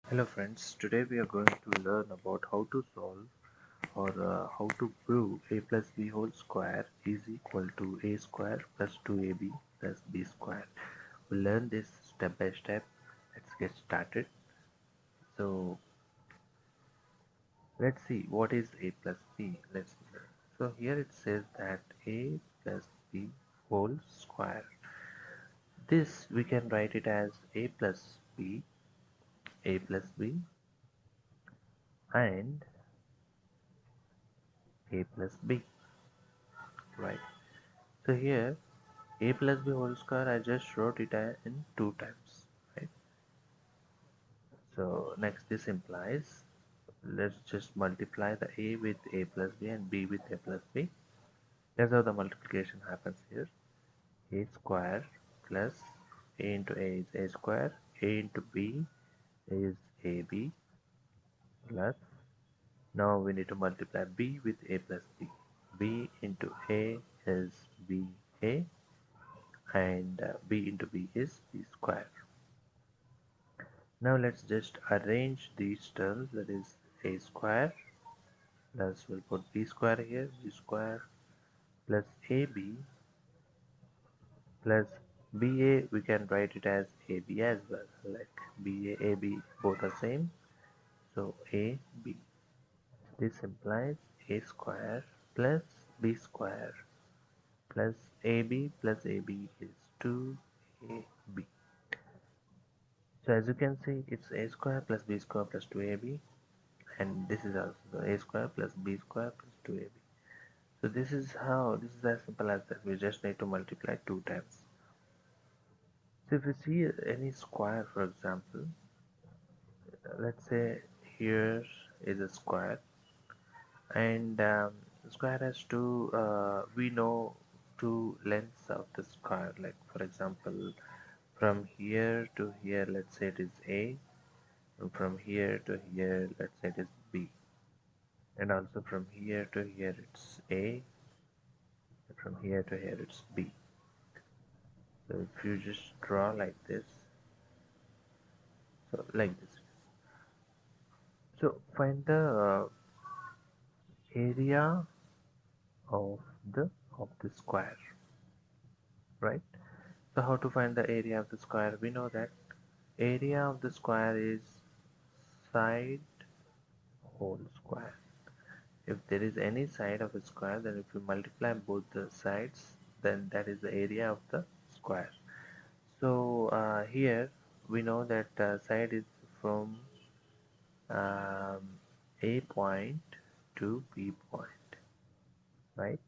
Hello friends, today we are going to learn about how to solve or how to prove a plus b whole square is equal to a square plus 2ab plus b square. We'll learn this step by step. Let's get started. So let's see what is a plus b. So here it says that a plus b whole square. This we can write it as a plus b and a plus b, right? So here a plus b whole square, I just wrote it in two times, right? So next this implies, let's just multiply the a with a plus b and b with a plus b. That's how the multiplication happens here. A square plus a into a is a square, a into b is ab plus, now we need to multiply b with a plus b. B into a is ba and b into b is b square. Now let's just arrange these terms, that is a square plus, we'll put b square here, b square plus ab plus ba, we can write it as ab as well, like ba, ab both are same, so ab. This implies a square plus b square plus ab plus ab is 2ab. So as you can see, it's a square plus b square plus 2ab, and this is also a square plus b square plus 2ab. So this is as simple as that. We just need to multiply two times. So if you see any square, for example, let's say here is a square, and square has two, we know two lengths of the square, like for example from here to here, let's say it is a, and from here to here, let's say it is b, and also from here to here it's a, and from here to here it's b. So if you just draw like this, so like this, so find the area of the square, right? So how to find the area of the square? We know that area of the square is side whole square. If there is any side of a square, then if you multiply both the sides, then that is the area of the square. So here we know that side is from um, a point to b point, right?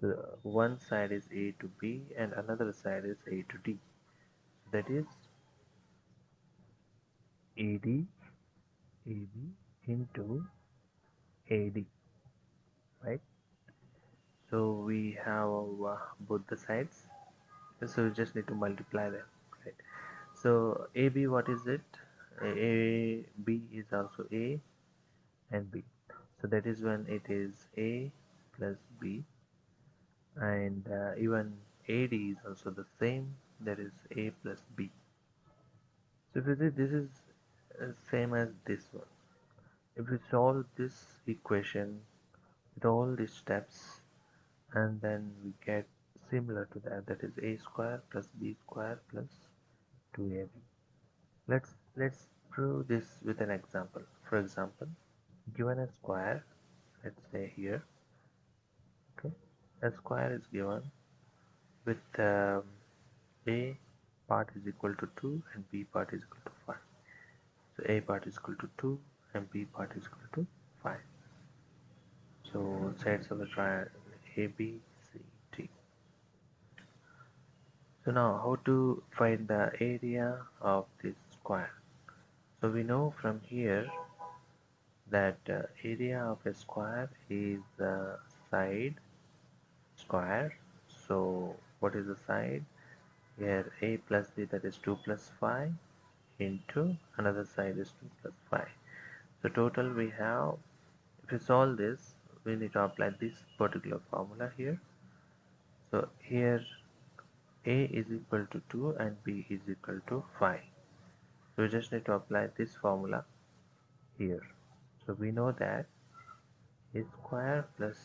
So one side is a to b and another side is a to d. That is AD AB into AD, right? So we have both the sides, so we just need to multiply them, right? So AB, what is it? AB is also A and B, so that is when it is A plus B, and even AD is also the same, that is A plus B. So if you see, this is same as this one. If we solve this equation with all these steps, and then we get similar to that, that is a square plus b square plus 2ab. Let's prove this with an example. For example, given a square, let's say here, okay, a square is given with a part is equal to 2 and b part is equal to 5. So a part is equal to 2 and b part is equal to 5. So sides of the triangle ABCD. So now how to find the area of this square? So we know from here that area of a square is the side square. So what is the side? Here a plus b, that is 2 plus 5 into another side is 2 plus 5. So total we have, if we solve this, we need to apply this particular formula here. So here a is equal to 2 and b is equal to 5. So we just need to apply this formula here. So we know that a square plus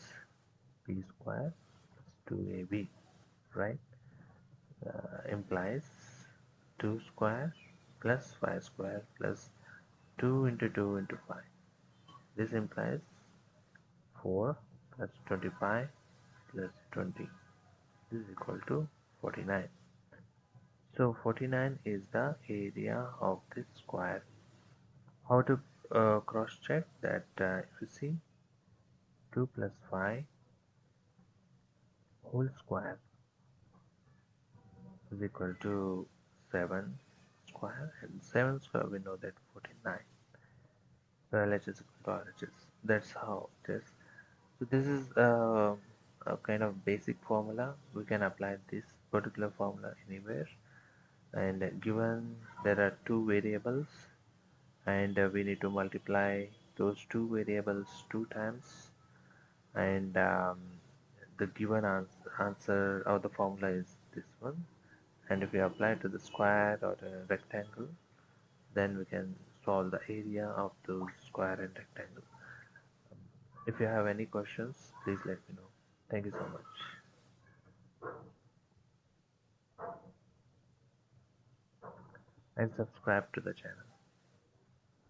b square plus 2ab, right, implies 2 square plus 5 square plus 2 into 2 into 5. This implies 4 plus 25 plus 20 is equal to 49. So 49 is the area of this square. How to cross check that? If you see 2 plus 5 whole square is equal to 7 square, and 7 square we know that 49. So LHS is equal to RHS. That's how it is. So this is a kind of basic formula. We can apply this particular formula anywhere. And given there are two variables, and we need to multiply those two variables 2 times, and the given answer of the formula is this one. And if we apply it to the square or the rectangle, then we can solve the area of those square and rectangle. If you have any questions, please let me know. Thank you so much, and subscribe to the channel.